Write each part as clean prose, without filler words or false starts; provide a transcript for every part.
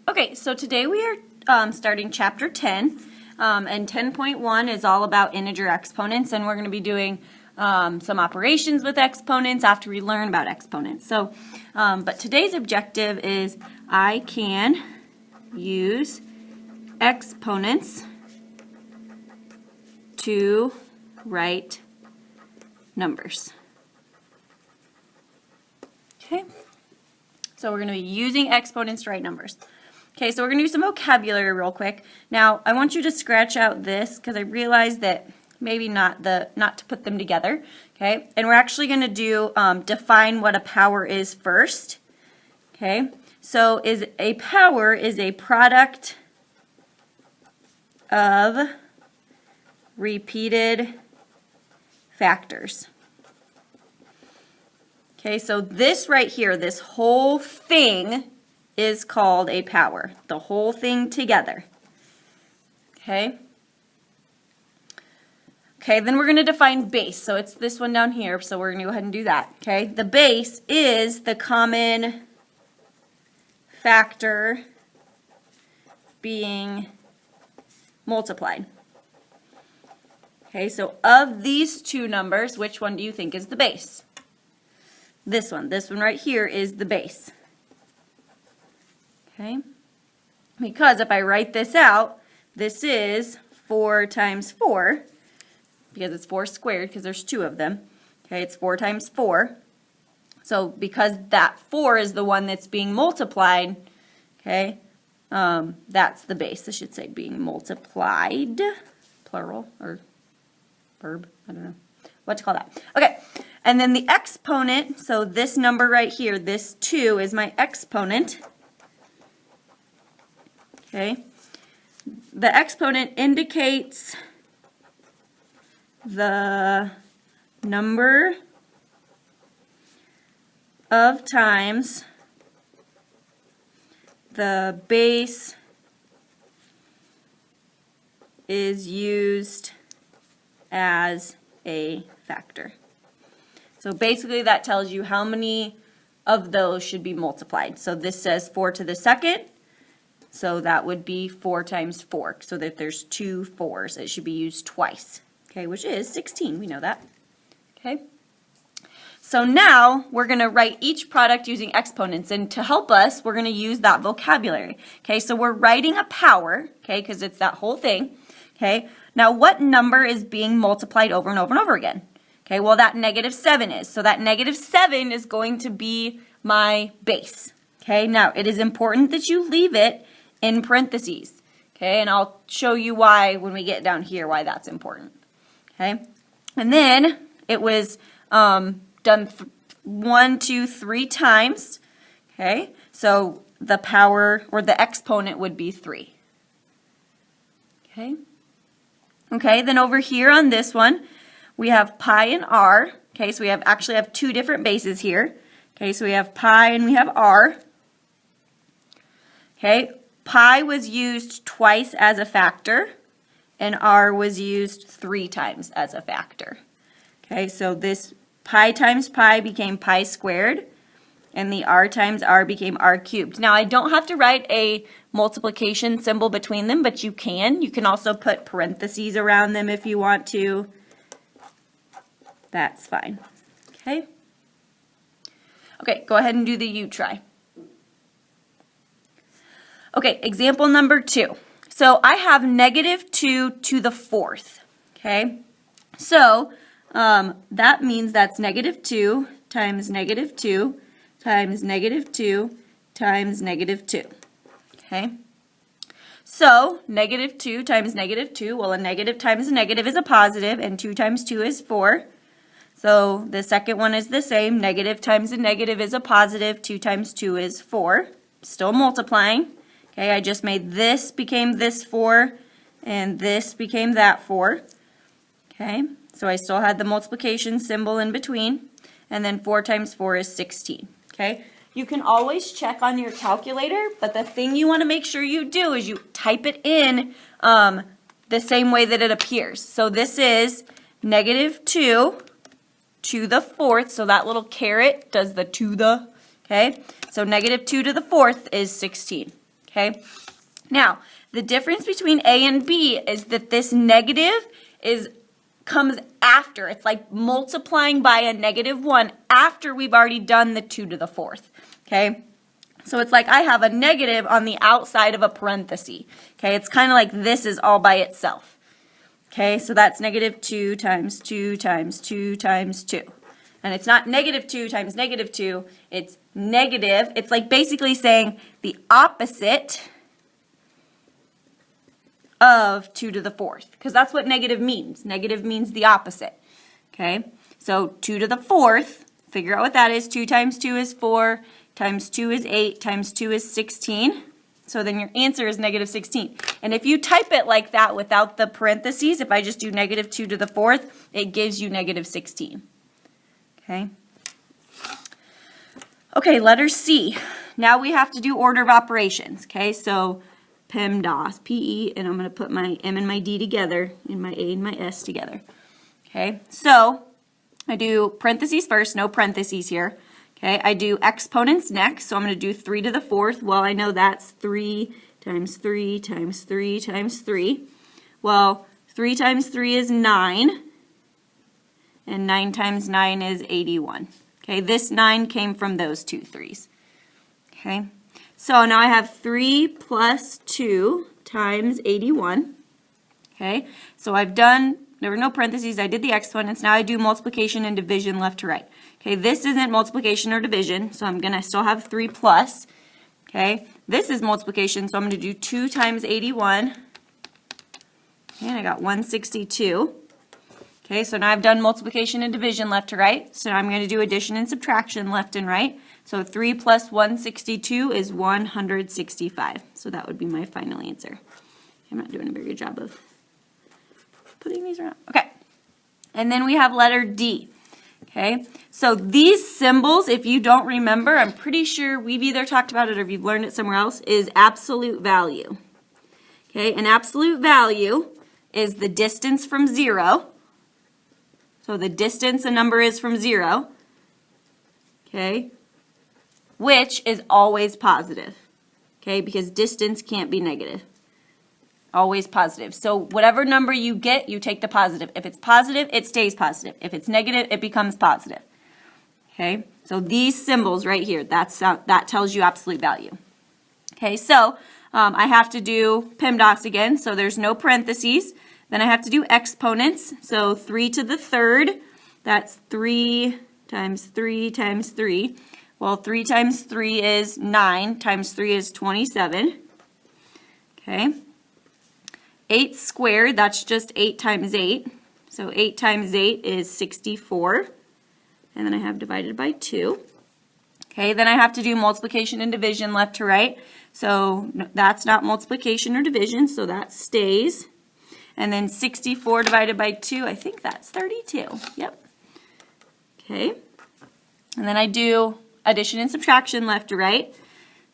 Okay, so today we are starting chapter 10, and 10.1 is all about integer exponents, and we're going to be doing some operations with exponents after we learn about exponents. So, but today's objective is I can use exponents to write numbers. Okay, so we're going to be using exponents to write numbers. Okay, so we're going to do some vocabulary real quick. Now, I want you to scratch out this because I realized that maybe not to put them together. Okay, and we're actually going to do define what a power is first. Okay, so a power is a product of repeated factors. Okay, so this right here, this whole thing is called a power. The whole thing together. Okay? Okay, then we're going to define base. So it's this one down here, so we're going to go ahead and do that. Okay? The base is the common factor being multiplied. Okay, so of these two numbers, which one do you think is the base? This one right here is the base. Okay, because if I write this out, this is 4 times 4, because it's 4 squared, because there's 2 of them. Okay, it's 4 times 4. So because that 4 is the one that's being multiplied, okay, that's the base. I should say being multiplied, plural, or verb, I don't know what to call that. Okay, and then the exponent, so this number right here, this 2 is my exponent. Okay, the exponent indicates the number of times the base is used as a factor. So basically that tells you how many of those should be multiplied. So this says 4 to the second. So that would be 4 times 4. So that there's 2 4s. It should be used twice. Okay, which is 16. We know that. Okay. So now we're going to write each product using exponents. And to help us, we're going to use that vocabulary. Okay, so we're writing a power. Okay, because it's that whole thing. Okay, now what number is being multiplied over and over and over again? Okay, well that -7 is. So that -7 is going to be my base. Okay, now it is important that you leave it in parentheses, okay, and I'll show you why when we get down here, why that's important, okay, and then it was done 1, 2, 3 times, okay, so the power, or the exponent would be 3, okay, then over here on this one, we have pi and r, okay, so we actually have 2 different bases here, okay, so we have pi and we have r, okay. Pi was used twice as a factor, and r was used 3 times as a factor. Okay, so this pi times pi became pi squared, and the r times r became r cubed. Now, I don't have to write a multiplication symbol between them, but you can. You can also put parentheses around them if you want to. That's fine. Okay? Okay, go ahead and do the U try. Okay, example number 2. So I have -2 to the 4th, okay? So that means that's -2 times -2 times -2 times -2, okay? So -2 times -2, well, a negative times a negative is a positive, and 2 times 2 is 4. So the second one is the same. Negative times a negative is a positive. 2 times 2 is 4. Still multiplying. Okay, I just made this became this 4, and this became that 4. Okay, so I still had the multiplication symbol in between, and then 4 times 4 is 16. Okay, you can always check on your calculator, but the thing you want to make sure you do is you type it in the same way that it appears. So this is -2 to the 4th, so that little caret does the to the, okay? So -2 to the 4th is 16. okay? Now, the difference between A and B is that this negative comes after. It's like multiplying by a -1 after we've already done the 2 to the 4th, okay? So it's like I have a negative on the outside of a parenthesis, okay? It's kind of like this is all by itself, okay? So that's -2 times 2 times 2 times 2. And it's not -2 times -2, it's negative. It's like basically saying the opposite of 2 to the 4th, because that's what negative means. Negative means the opposite, okay? So 2 to the 4th, figure out what that is. 2 times 2 is 4, times 2 is 8, times 2 is 16. So then your answer is -16. And if you type it like that without the parentheses, if I just do -2 to the 4th, it gives you -16. Okay? Okay, letter C. Now we have to do order of operations. Okay, so PEMDAS, P-E, and I'm going to put my M and my D together, and my A and my S together. Okay, so I do parentheses first, no parentheses here. Okay, I do exponents next, so I'm going to do 3 to the 4th. Well, I know that's 3 times 3 times 3 times 3. Well, 3 times 3 is 9, and 9 times 9 is 81. Okay, this 9 came from those two 3's. Okay, so now I have 3 plus 2 times 81. Okay, so I've done, there were no parentheses, I did the exponents. Now I do multiplication and division left to right. Okay, this isn't multiplication or division, so I'm going to still have 3 plus. Okay, this is multiplication, so I'm going to do 2 times 81. And I got 162. Okay, so now I've done multiplication and division left to right. So now I'm going to do addition and subtraction left and right. So 3 plus 162 is 165. So that would be my final answer. I'm not doing a very good job of putting these around. Okay, and then we have letter D. Okay, so these symbols, if you don't remember, I'm pretty sure we've either talked about it or you've learned it somewhere else, is absolute value. Okay, an absolute value is the distance from 0. So the distance a number is from 0, okay, which is always positive, okay, because distance can't be negative. Always positive. So whatever number you get, you take the positive. If it's positive, it stays positive. If it's negative, it becomes positive. Okay, so these symbols right here, that tells you absolute value. Okay, so I have to do PEMDAS again, so there's no parentheses. Then I have to do exponents, so 3 to the 3rd, that's 3 times 3 times 3. Well, 3 times 3 is 9, times 3 is 27. Okay. 8 squared, that's just 8 times 8. So 8 times 8 is 64. And then I have divided by 2. Okay, then I have to do multiplication and division left to right. So that's not multiplication or division, so that stays. And then 64 divided by 2, I think that's 32. Yep. Okay. And then I do addition and subtraction left to right.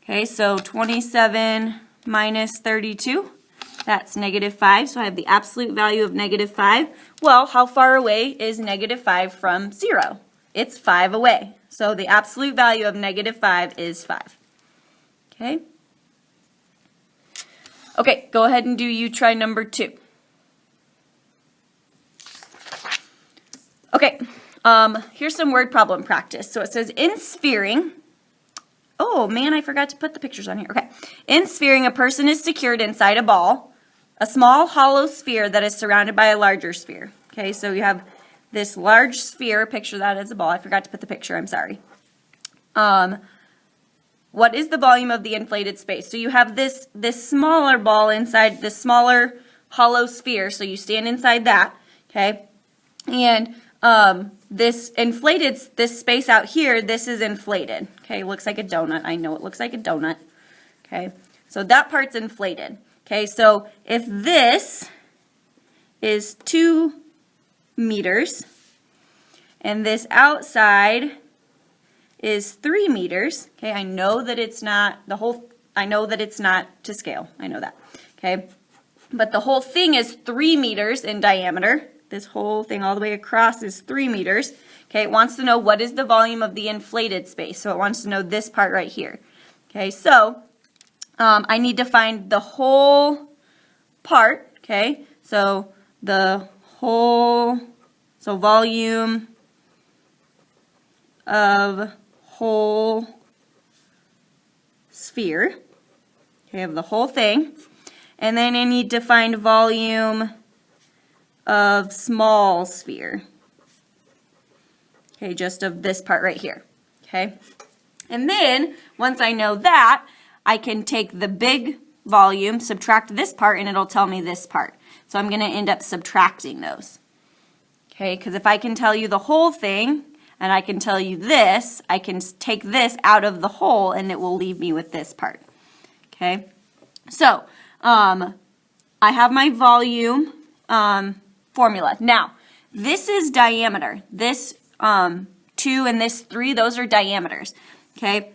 Okay, so 27 minus 32, that's -5. So I have the absolute value of -5. Well, how far away is -5 from 0? It's 5 away. So the absolute value of -5 is 5. Okay. Okay, go ahead and do you try number 2. Okay, here's some word problem practice. So it says in sphering, oh man, I forgot to put the pictures on here. Okay, in sphering, a person is secured inside a ball, a small hollow sphere that is surrounded by a larger sphere. Okay, so you have this large sphere, picture that as a ball. I forgot to put the picture, I'm sorry. What is the volume of the inflated space? So you have this smaller ball inside this smaller hollow sphere, so you stand inside that, okay, and this space out here, this is inflated. Okay, looks like a donut. I know it looks like a donut. Okay, so that part's inflated. Okay, so if this is 2 meters and this outside is 3 meters, okay, I know that it's not I know that it's not to scale. I know that. Okay, but the whole thing is 3 meters in diameter. This whole thing all the way across is 3 meters. Okay, it wants to know what is the volume of the inflated space. So it wants to know this part right here. Okay, so I need to find the whole part, okay? So the whole, so volume of whole sphere, okay, of the whole thing. And then I need to find volume of small sphere, okay, just of this part right here, okay? And then, once I know that, I can take the big volume, subtract this part, and it'll tell me this part. So I'm going to end up subtracting those. Okay, because if I can tell you the whole thing, and I can tell you this, I can take this out of the whole, and it will leave me with this part. Okay, so I have my volume formula. Now, this is diameter. This 2 and this 3, those are diameters. Okay,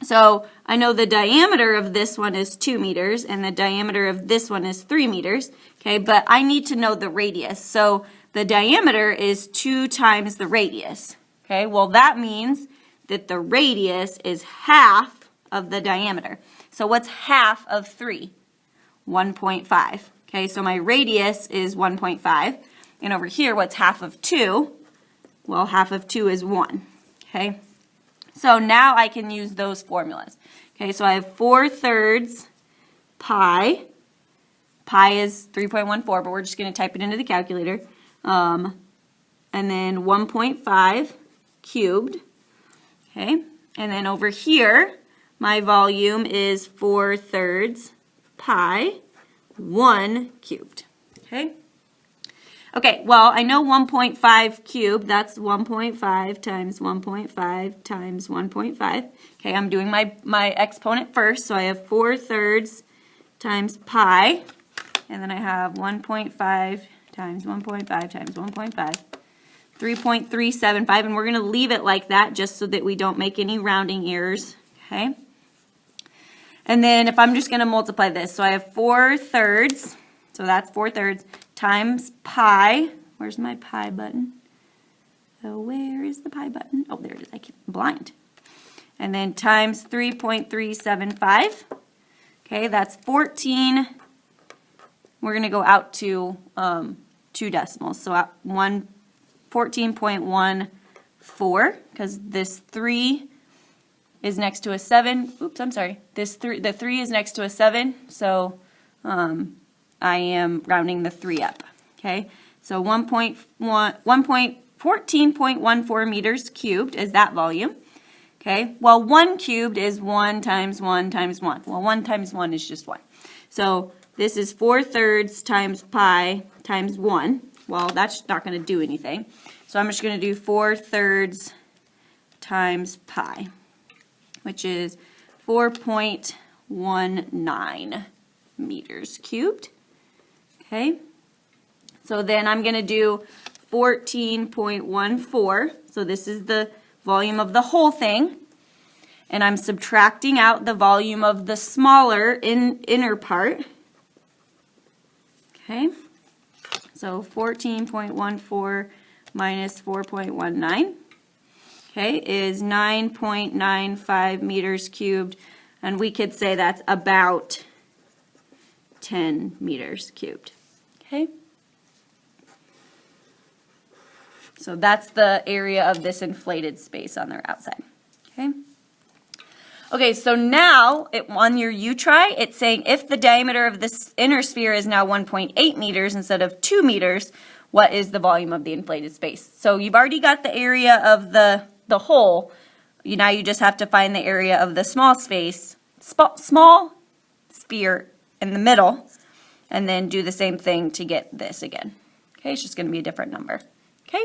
so I know the diameter of this one is 2 meters and the diameter of this one is 3 meters. Okay, but I need to know the radius. So the diameter is 2 times the radius. Okay, well that means that the radius is half of the diameter. So what's half of 3? 1.5. Okay, so my radius is 1.5. And over here, what's half of 2? Well, half of 2 is 1. Okay. So now I can use those formulas. Okay, so I have 4/3 pi. Pi is 3.14, but we're just going to type it into the calculator. And then 1.5 cubed. Okay, and then over here, my volume is 4/3 pi 1 cubed. Okay. Okay, well, I know 1.5 cubed, that's 1.5 times 1.5 times 1.5. Okay, I'm doing my exponent first, so I have 4/3 times pi, and then I have 1.5 times 1.5 times 1.5, 3.375, and we're going to leave it like that just so that we don't make any rounding errors, okay? And then if I'm just going to multiply this, so I have 4/3, so that's 4/3, times pi. Where's my pi button? So where is the pi button? Oh, there it is. I'm blind. And then times 3.375. Okay, that's 14. We're going to go out to 2 decimals. So 14.14, because this 3 is next to a 7. Oops, I'm sorry. The 3 is next to a 7. So I am rounding the 3 up, okay? So 14.14 meters cubed is that volume, okay? Well, 1 cubed is 1 times 1 times 1. Well, 1 times 1 is just 1. So this is 4/3 times pi times 1. Well, that's not going to do anything. So I'm just going to do 4/3 times pi, which is 4.19 meters cubed. Okay, so then I'm going to do 14.14, so this is the volume of the whole thing, and I'm subtracting out the volume of the smaller inner part. Okay, so 14.14 minus 4.19, okay, is 9.95 meters cubed, and we could say that's about 10 meters cubed. Okay, so that's the area of this inflated space on their outside. Okay. Okay, so now on your U-try, it's saying if the diameter of this inner sphere is now 1.8 meters instead of 2 meters, what is the volume of the inflated space? So you've already got the area of the hole. Now you just have to find the area of the small space, small sphere in the middle, and then do the same thing to get this again. Okay, it's just going to be a different number. Okay.